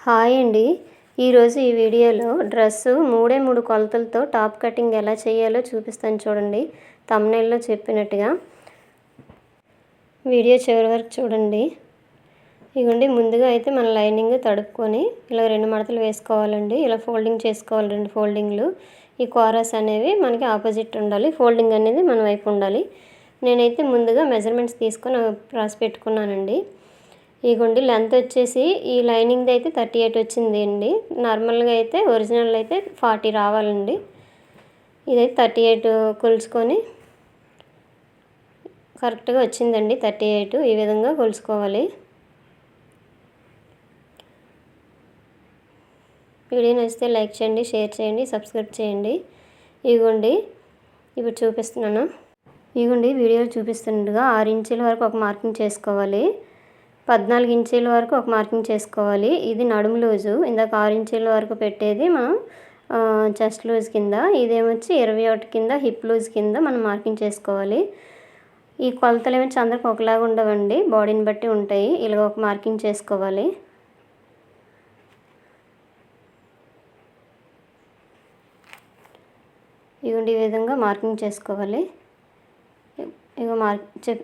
Hi అండి. ఈరోజు ఈ వీడియోలో డ్రెస్సు మూడే 3 కొలతలతో టాప్ కటింగ్ ఎలా చేయాలో చూపిస్తాను చూడండి. థంబ్‌నెయిల్‌లో చెప్పినట్టుగా వీడియో చివరి వరకు చూడండి. ఇగోండి ముందుగా అయితే మన లైనింగ్ తడుపుకొని ఇలా 2 మడతలు వేసుకోవాలండి. ఇలా ఫోల్డింగ్ చేసుకోవాలి 2 ఫోల్డింగ్లు. ఈ కోరాస్ అనేవి మనకి ఆపోజిట్ ఉండాలి. ఫోల్డింగ్ అనేది మన వైపు ఉండాలి. నేనైతే ముందుగా మెజర్మెంట్స్ తీసుకొని రాసి పెట్టుకున్నానండి. ఇగోండి లెంత్ వచ్చేసి ఈ లైనింగ్ది అయితే 38 వచ్చింది అండి. నార్మల్గా అయితే ఒరిజినల్ అయితే 40 రావాలండి. ఇదైతే 38 కొలుచుకొని కరెక్ట్గా వచ్చిందండి 38. ఈ విధంగా కొలుచుకోవాలి. వీడియో నచ్చితే లైక్ చేయండి, షేర్ చేయండి, సబ్స్క్రైబ్ చేయండి. ఇగోండి ఇప్పుడు చూపిస్తున్నాను. ఇగోండి వీడియోలో చూపిస్తున్నట్టుగా 6 ఇంచుల వరకు ఒక మార్కింగ్ చేసుకోవాలి. 14 ఇంచీల వరకు ఒక మార్కింగ్ చేసుకోవాలి. ఇది నడుము లూజు. ఇందాక 6 ఇంచీల వరకు పెట్టేది మనం చెస్ట్ లూజ్ కింద. ఇదేమొచ్చి 21 కింద హిప్ లూజ్ కింద మనం మార్కింగ్ చేసుకోవాలి. ఈ కొలతలు ఏమొచ్చి అందరికి ఒకలాగా ఉండవండి, బాడీని బట్టి ఉంటాయి. ఇలా ఒక మార్కింగ్ చేసుకోవాలి. ఇగోండి ఈ విధంగా మార్కింగ్ చేసుకోవాలి. ఇగో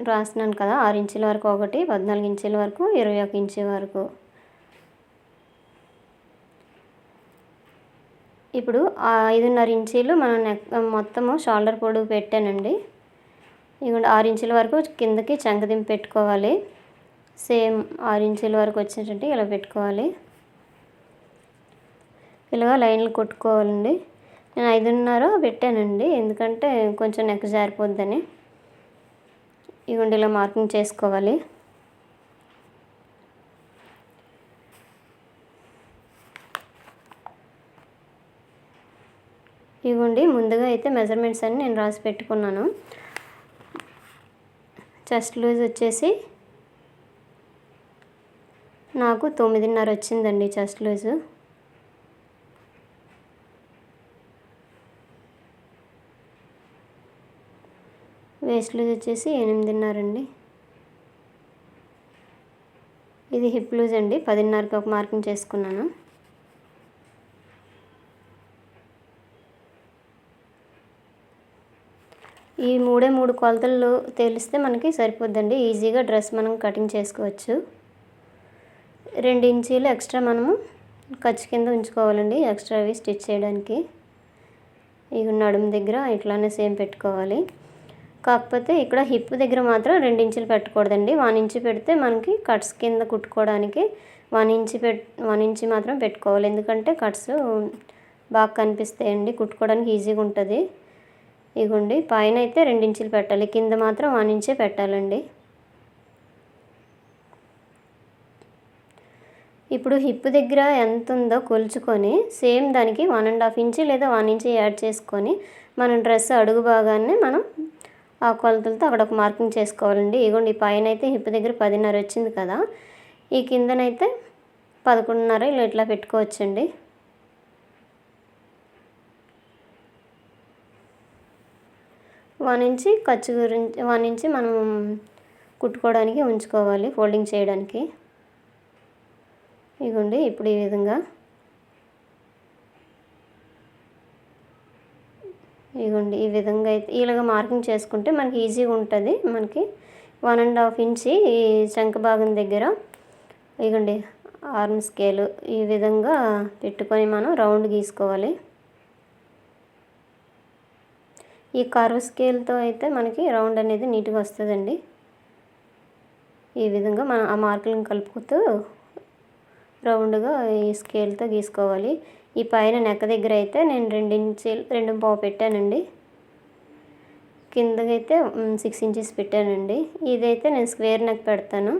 రాస్తున్నాను కదా, 6 ఇంచుల వరకు ఒకటి, 14 ఇంచుల వరకు, 21 ఇంచు వరకు. ఇప్పుడు 5.5 ఇంచీలు మనం మొత్తము షోల్డర్ పొడవు పెట్టానండి. ఇగోండి 6 ఇంచుల వరకు కిందకి చంకదింపు పెట్టుకోవాలి. సేమ్ 6 ఇంచుల వరకు వచ్చేటట్టు ఇలా పెట్టుకోవాలి. ఇలాగా లైన్లు కొట్టుకోవాలండి. నేను 5.5 పెట్టానండి, ఎందుకంటే కొంచెం నెక్ జారిపోద్దని. ఇగోండి ఇలా మార్కింగ్ చేసుకోవాలి. ఇగోండి ముందుగా అయితే మెజర్మెంట్స్ అన్ని నేను రాసి పెట్టుకున్నాను. చెస్ట్ లూజ్ వచ్చేసి నాకు 9.5 వచ్చిందండి చెస్ట్ లూజు. వేస్ట్ లూజ్ వచ్చేసి 8.5 అండి. ఇది హిప్ లూజ్ అండి, 10.5కి ఒక మార్కింగ్ చేసుకున్నాను. ఈ 3 కొలతలు తెలిస్తే మనకి సరిపోద్దండి. ఈజీగా డ్రెస్ మనం కటింగ్ చేసుకోవచ్చు. 2 ఇంచీలు ఎక్స్ట్రా మనము ఖర్చు కింద ఉంచుకోవాలండి, ఎక్స్ట్రావి స్టిచ్ చేయడానికి. ఇక నడుము దగ్గర ఇట్లానే సేమ్ పెట్టుకోవాలి. కాకపోతే ఇక్కడ హిప్ దగ్గర మాత్రం 2 ఇంచులు పెట్టకూడదండి. 1 ఇంచు పెడితే మనకి కట్స్ కింద కుట్టుకోవడానికి 1 ఇంచు మాత్రం పెట్టుకోవాలి. ఎందుకంటే కట్స్ బాగా కనిపిస్తాయండి, కుట్టుకోవడానికి ఈజీగా ఉంటుంది. ఇగోండి పైన అయితే 2 ఇంచులు పెట్టాలి, కింద మాత్రం 1 ఇంచే పెట్టాలండి. ఇప్పుడు హిప్ దగ్గర ఎంత ఉందో కొలుచుకొని సేమ్ దానికి 1.5 ఇంచు లేదా 1 ఇంచు యాడ్ చేసుకొని మనం డ్రెస్ అడుగు భాగాన్ని మనం ఆ కొలతలతో అక్కడ ఒక మార్కింగ్ చేసుకోవాలండి. ఇగోండి పైన అయితే హిప్ దగ్గర 10.5 వచ్చింది కదా, ఈ కిందనైతే 11.5 ఇలా ఇట్లా పెట్టుకోవచ్చండి. ఖర్చు గురించి 1 ఇంచు మనం కుట్టుకోవడానికి ఉంచుకోవాలి, ఫోల్డింగ్ చేయడానికి. ఇగోండి ఇప్పుడు ఈ విధంగా ఇగోండి ఈ విధంగా అయితే ఇలాగ మార్కింగ్ చేసుకుంటే మనకి ఈజీగా ఉంటుంది. మనకి 1.5 ఇంచు ఈ చంక భాగం దగ్గర ఇగోండి ఆర్మ్ స్కేలు ఈ విధంగా పెట్టుకొని మనం రౌండ్ గీసుకోవాలి. ఈ కర్వ్ స్కేల్తో అయితే మనకి రౌండ్ అనేది నీట్గా వస్తుందండి. ఈ విధంగా మనం ఆ మార్కులను కలుపుతూ రౌండ్గా ఈ స్కేల్తో గీసుకోవాలి. ఈ పైన నెక్ దగ్గర అయితే నేను 2 ఇంచులు 2.5 పెట్టానండి. కిందకైతే 6 ఇంచెస్ పెట్టానండి. ఇదైతే నేను స్క్వేర్ నెక్ పెడతాను.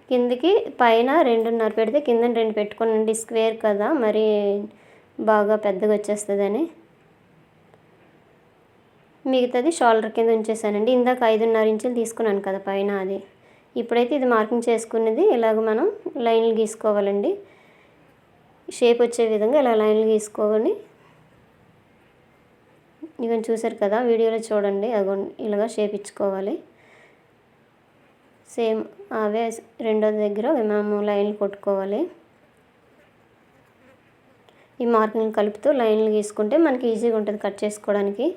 కిందకి పైన 2.5 పెడితే కింద 2 పెట్టుకోనండి, స్క్వేర్ కదా మరి బాగా పెద్దగా వచ్చేస్తుందని. మిగతాది షోల్డర్ కింద ఉంచేసానండి. ఇందాక 5.5 ఇంచులు తీసుకున్నాను కదా పైన, అది ఇప్పుడైతే ఇది మార్కింగ్ చేసుకున్నది ఇలాగ మనం లైన్లు గీసుకోవాలండి. షేప్ వచ్చే విధంగా ఇలా లైన్లు గీసుకోవాలి. ఇక చూసారు కదా, వీడియోలో చూడండి. అగోండి ఇలాగా షేప్ ఇచ్చుకోవాలి. సేమ్ అవే రెండో దగ్గర మేము లైన్లు కొట్టుకోవాలి. ఈ మార్కింగ్ కలుపుతూ లైన్లు గీసుకుంటే మనకి ఈజీగా ఉంటుంది కట్ చేసుకోవడానికి.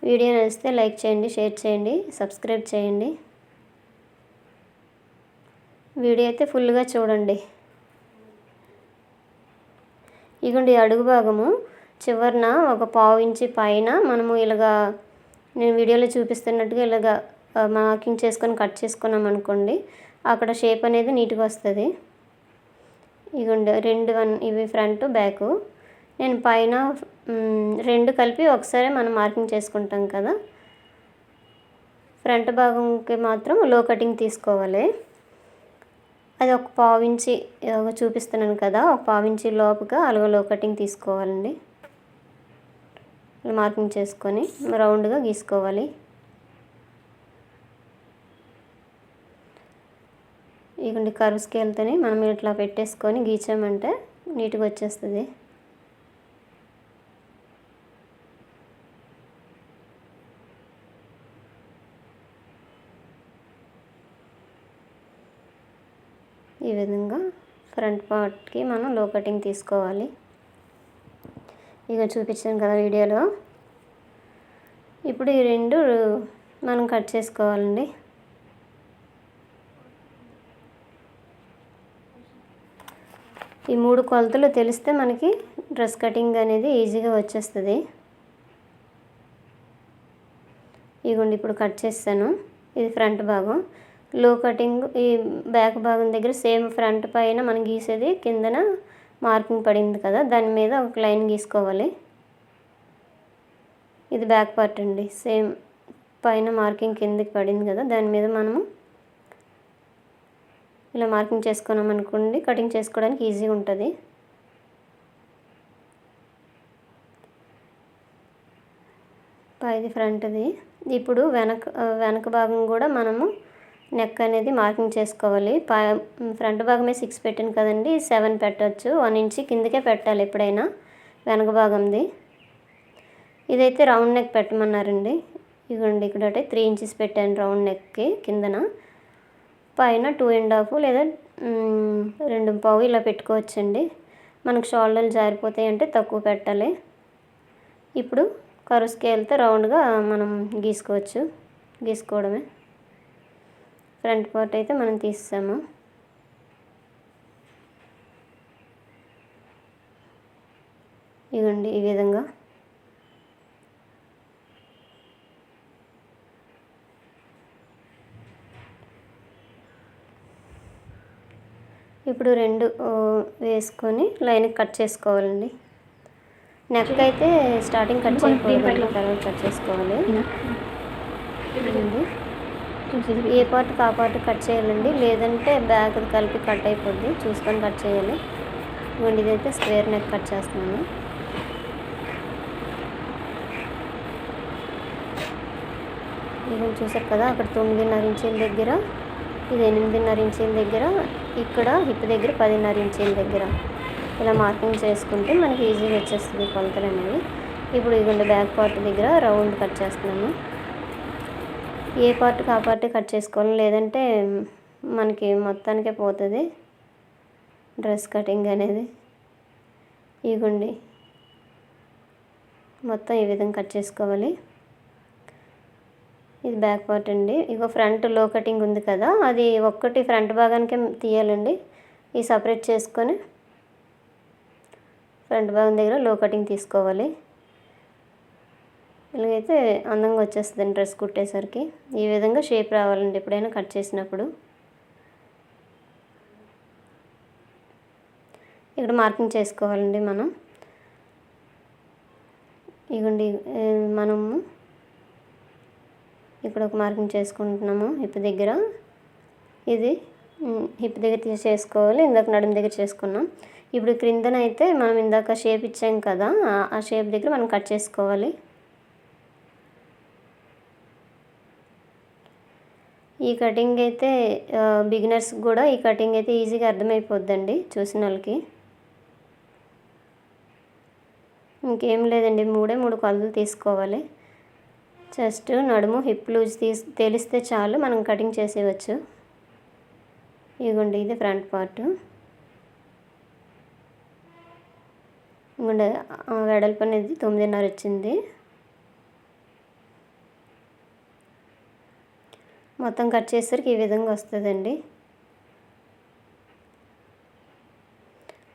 వీడియో నచ్చితే లైక్ చేయండి, షేర్ చేయండి, సబ్స్క్రైబ్ చేయండి. వీడియో అయితే ఫుల్గా చూడండి. ఇగోండి అడుగు భాగము చివరన ఒక పావు ఇంచి పైన మనము ఇలాగా నేను వీడియోలో చూపిస్తున్నట్టుగా ఇలాగా మార్కింగ్ చేసుకొని కట్ చేసుకున్నాం అనుకోండి, అక్కడ షేప్ అనేది నీట్గా వస్తుంది. ఇగోండి ఇవి ఫ్రంట్ బ్యాకు. నేను పైన 2 కలిపి ఒకసారి మనం మార్కింగ్ చేసుకుంటాం కదా, ఫ్రంట్ భాగంకి మాత్రం లో కటింగ్ తీసుకోవాలి. అది ఒక పావు ఇంచి చూపిస్తున్నాను కదా, ఒక పావు ఇంచి లోపుగా అలాగ లో కటింగ్ తీసుకోవాలండి. మార్కింగ్ చేసుకొని రౌండ్గా గీసుకోవాలి. ఇగోండి కర్వ్ స్కేల్తోని మనం ఇట్లా పెట్టేసుకొని గీచామంటే నీట్గా వచ్చేస్తుంది. ఈ విధంగా ఫ్రంట్ పార్ట్కి మనం లో కటింగ్ తీసుకోవాలి. ఇక చూపించాను కదా వీడియోలో. ఇప్పుడు ఈ 2 మనం కట్ చేసుకోవాలండి. ఈ 3 కొలతలు తెలిస్తే మనకి డ్రెస్ కటింగ్ అనేది ఈజీగా వచ్చేస్తుంది. ఇగోండి ఇప్పుడు కట్ చేస్తాను. ఇది ఫ్రంట్ భాగం. లో కటింగ్ ఈ బ్యాక్ భాగం దగ్గర సేమ్ ఫ్రంట్ పైన మనం గీసేది కిందన మార్కింగ్ పడింది కదా, దాని మీద ఒక లైన్ గీసుకోవాలి. ఇది బ్యాక్ పార్ట్ అండి. సేమ్ పైన మార్కింగ్ కిందకి పడింది కదా, దాని మీద మనము ఇలా మార్కింగ్ చేసుకున్నాం అనుకోండి, కటింగ్ చేసుకోవడానికి ఈజీగా ఉంటుంది. ఇది ఫ్రంట్ది. ఇప్పుడు వెనక భాగం కూడా మనము నెక్ అనేది మార్కింగ్ చేసుకోవాలి. ఫ్రంట్ భాగమే 6 పెట్టాను కదండి, 7 పెట్టవచ్చు. 1 ఇంచి కిందకే పెట్టాలి ఎప్పుడైనా వెనక భాగంది. ఇదైతే రౌండ్ నెక్ పెట్టమన్నారండి. ఇదిగోండి ఇక్కడ 3 ఇంచెస్ పెట్టాను రౌండ్ నెక్కి. కిందన పైన 2.5 లేదా 2.25 ఇలా పెట్టుకోవచ్చండి. మనకు షోల్డర్లు జారిపోతాయి అంటే తక్కువ పెట్టాలి. ఇప్పుడు కర్వ్ స్కేల్తో రౌండ్గా మనం గీసుకోవడమే. ఫ్రంట్ పార్ట్ అయితే మనం తీసాము. ఇదిగోండి ఈ విధంగా. ఇప్పుడు 2 వేసుకొని లైన్ కట్ చేసుకోవాలండి. నెక్ అయితే స్టార్టింగ్ కట్ చేయకూడదు, తర్వాత కట్ చేసుకోవాలి. ఏ పార్ట్ ఆ పార్ట్ కట్ చేయాలండి, లేదంటే బ్యాక్ కలిపి కట్ అయిపోద్ది. చూసుకొని కట్ చేయాలి. ఇవ్వండి ఇదైతే స్క్వేర్ నెక్ కట్ చేస్తున్నాను. ఇవన్నీ చూసారు కదా, అక్కడ 9.5 ఇంచీల దగ్గర, ఇది 8.5 ఇంచీల దగ్గర, ఇక్కడ హిప్ దగ్గర 10.5 ఇంచీల దగ్గర ఇలా మార్కింగ్ చేసుకుంటే మనకి ఈజీగా వచ్చేస్తుంది కొలతలు అనేవి. ఇప్పుడు ఇదిగోండి బ్యాక్ పార్ట్ దగ్గర రౌండ్ కట్ చేస్తున్నాను. ఏ పార్ట్కి ఆ పార్ట్ కట్ చేసుకోవాలి, లేదంటే మనకి మొత్తానికే పోతుంది డ్రెస్ కటింగ్ అనేది. ఇదిగోండి మొత్తం ఈ విధంగా కట్ చేసుకోవాలి. ఇది బ్యాక్ పార్ట్ అండి. ఇగో ఫ్రంట్ లో కటింగ్ ఉంది కదా, అది ఒక్కటి ఫ్రంట్ భాగానికే తీయాలండి. ఇది సపరేట్ చేసుకొని ఫ్రంట్ భాగం దగ్గర లో కటింగ్ తీసుకోవాలి. ఇలాగైతే అందంగా వచ్చేస్తుంది డ్రెస్ కుట్టేసరికి. ఈ విధంగా షేప్ రావాలండి ఎప్పుడైనా కట్ చేసినప్పుడు. ఇక్కడ మార్కింగ్ చేసుకోవాలండి మనం. ఇగోండి మనము ఇక్కడ ఒక మార్కింగ్ చేసుకుంటున్నాము హిప్ దగ్గర. ఇది హిప్ దగ్గర చేసుకోవాలి, ఇందాక నడుము దగ్గర చేసుకున్నాం. ఇప్పుడు క్రిందనైతే మనం ఇందాక షేప్ ఇచ్చాం కదా, ఆ షేప్ దగ్గర మనం కట్ చేసుకోవాలి. ఈ కటింగ్ అయితే బిగినర్స్ కూడా ఈ కటింగ్ అయితే ఈజీగా అర్థమైపోద్దండి చూసిన వాళ్ళకి. ఇంకేం లేదండి, 3 కొలతలు తీసుకోవాలి. చెస్ట్, నడుము, హిప్ లూజ్ తెలిస్తే చాలు మనం కటింగ్ చేసేయచ్చు. ఇదిగోండి ఇది ఫ్రంట్ పార్ట్. ఇంకొండి వెడల్పు అనేది 9.5 వచ్చింది. మొత్తం కట్ చేసేసరికి ఈ విధంగా వస్తుందండి.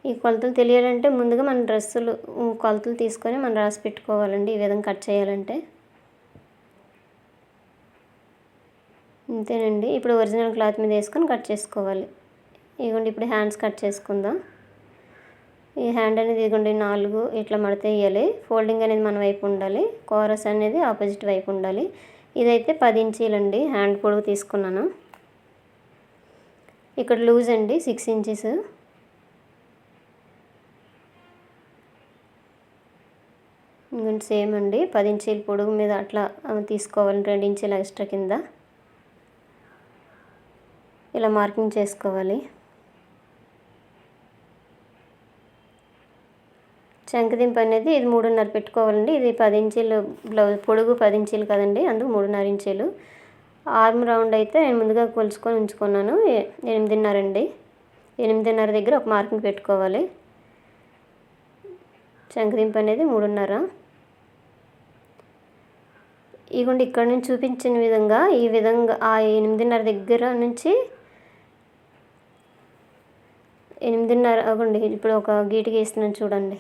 ఈ కొలతలు తెలియాలంటే ముందుగా మన డ్రెస్సులు కొలతలు తీసుకొని మనం రాసి పెట్టుకోవాలండి. ఈ విధంగా కట్ చేయాలంటే అంతేనండి. ఇప్పుడు ఒరిజినల్ క్లాత్ మీద వేసుకొని కట్ చేసుకోవాలి. ఇదిగోండి ఇప్పుడు హ్యాండ్స్ కట్ చేసుకుందాం. ఈ హ్యాండ్ అనేది ఇదిగోండి 4 ఇట్లా మడత వేయాలి. ఫోల్డింగ్ అనేది మన వైపు ఉండాలి, కోరస్ అనేది ఆపోజిట్ వైపు ఉండాలి. ఇదైతే 10 ఇంచీలండి హ్యాండ్ పొడవు తీసుకున్నాను. ఇక్కడ లూజ్ అండి 6 ఇంచెస్. ఇంకొంచెం సేమ్ అండి 10 ఇంచీల పొడుగు మీద అట్లా తీసుకోవాలి. 2 ఇంచీల ఎక్స్ట్రా కింద ఇలా మార్కింగ్ చేసుకోవాలి. చంకదింపు అనేది ఇది 3.5 పెట్టుకోవాలండి. ఇది 10 ఇంచీలు బ్లౌజ్ పొడుగు 10 ఇంచీలు కదండి, అందుకు 3.5 ఇంచీలు. ఆర్మ్ రౌండ్ అయితే నేను ముందుగా కొలుచుకొని ఉంచుకున్నాను 8.5 అండి. 8.5 దగ్గర ఒక మార్కింగ్ పెట్టుకోవాలి. చంకదింపు అనేది 3.5. ఇదిగోండి ఇక్కడ నుంచి చూపించిన విధంగా ఈ విధంగా ఆ 8.5 దగ్గర నుంచి 8.5 అవ్వండి. ఇప్పుడు ఒక గీటు గీస్తున్నాను చూడండి.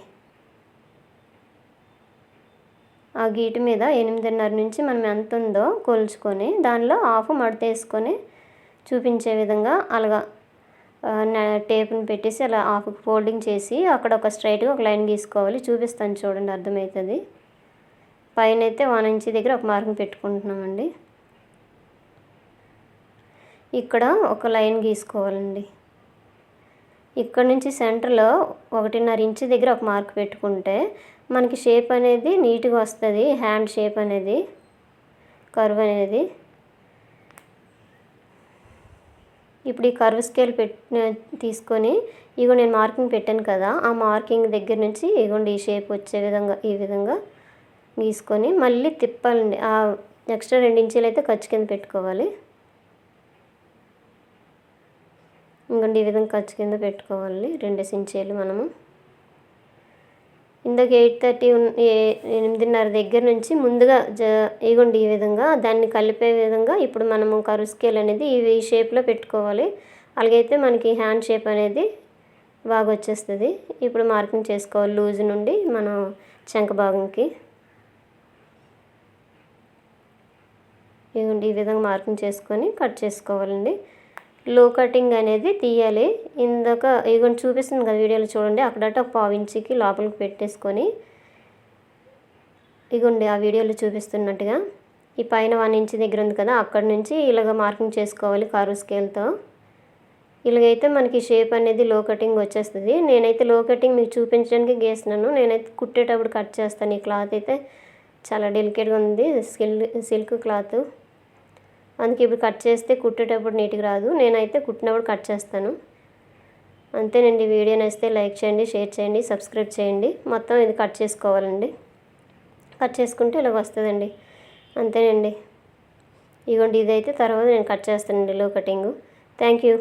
ఆ గీటు మీద 8.5 నుంచి మనం ఎంత ఉందో కొలుచుకొని దానిలో హాఫ్ మడత వేసుకొని చూపించే విధంగా అలాగా టేప్ని పెట్టేసి అలా హాఫ్ ఫోల్డింగ్ చేసి అక్కడ ఒక స్ట్రైట్గా ఒక లైన్ గీసుకోవాలి. చూపిస్తాను చూడండి, అర్థమవుతుంది. పైన అయితే 1 ఇంచ్ దగ్గర ఒక మార్కింగ్ పెట్టుకుంటున్నామండి. ఇక్కడ ఒక లైన్ గీసుకోవాలండి. ఇక్కడ నుంచి సెంటర్లో 1.5 ఇంచ్ దగ్గర ఒక మార్క్ పెట్టుకుంటే మనకి షేప్ అనేది నీట్గా వస్తుంది. హ్యాండ్ షేప్ అనేది, కర్వ్ అనేది. ఇప్పుడు ఈ కర్వ్ స్కేల్ తీసుకొని ఇగో నేను మార్కింగ్ పెట్టాను కదా, ఆ మార్కింగ్ దగ్గర నుంచి ఇగోండి ఈ షేప్ వచ్చే విధంగా ఈ విధంగా గీసుకొని మళ్ళీ తిప్పాలండి. ఆ ఎక్స్ట్రా 2 ఇంచీలు అయితే ఖర్చు కింద పెట్టుకోవాలి. ఇంకోండి ఈ విధంగా ఖర్చు కింద పెట్టుకోవాలి 2 ఇంచీలు. మనము ఇందాక 8.5 దగ్గర నుంచి ముందుగా ఇగోండి ఈ విధంగా దాన్ని కలిపే విధంగా ఇప్పుడు మనము కర్వ్ స్కేల్ అనేది ఈ షేప్లో పెట్టుకోవాలి. అలాగైతే మనకి హ్యాండ్ షేప్ అనేది బాగా వచ్చేస్తుంది. ఇప్పుడు మార్కింగ్ చేసుకోవాలి లూజ్ నుండి మనం చంక భాగంకి. ఇదిగోండి ఈ విధంగా మార్కింగ్ చేసుకొని కట్ చేసుకోవాలండి. లో కటింగ్ అనేది తీయాలి. ఇందాక ఇదిగోండి చూపిస్తుంది కదా వీడియోలో చూడండి, అక్కడట ఒక 1/4 ఇంచుకి లోపలికి పెట్టేసుకొని ఇదిగోండి ఆ వీడియోలో చూపిస్తున్నట్టుగా ఈ పైన 1 ఇంచ్ దగ్గర ఉంది కదా, అక్కడ నుంచి ఇలాగ మార్కింగ్ చేసుకోవాలి కర్వ్ స్కేల్తో. ఇలాగైతే మనకి షేప్ అనేది లో కటింగ్ వచ్చేస్తుంది. నేనైతే లో కటింగ్ మీకు చూపించడానికి గీస్తున్నాను. నేనైతే కుట్టేటప్పుడు కట్ చేస్తాను. ఈ క్లాత్ అయితే చాలా డెలికేట్గా ఉంది, సిల్క్ క్లాత్. అందుకే ఇప్పుడు కట్ చేస్తే కుట్టేటప్పుడు నీట్గా రాదు. నేనైతే కుట్టినప్పుడు కట్ చేస్తాను. అంతేనండి. వీడియో నచ్చితే లైక్ చేయండి, షేర్ చేయండి, సబ్స్క్రైబ్ చేయండి. మొత్తం ఇది కట్ చేసుకోవాలండి. కట్ చేసుకుంటే ఇలాగ వస్తుందండి. అంతేనండి. ఇదిగోండి ఇదైతే తర్వాత నేను కట్ చేస్తానండి లో కటింగు. Thank you.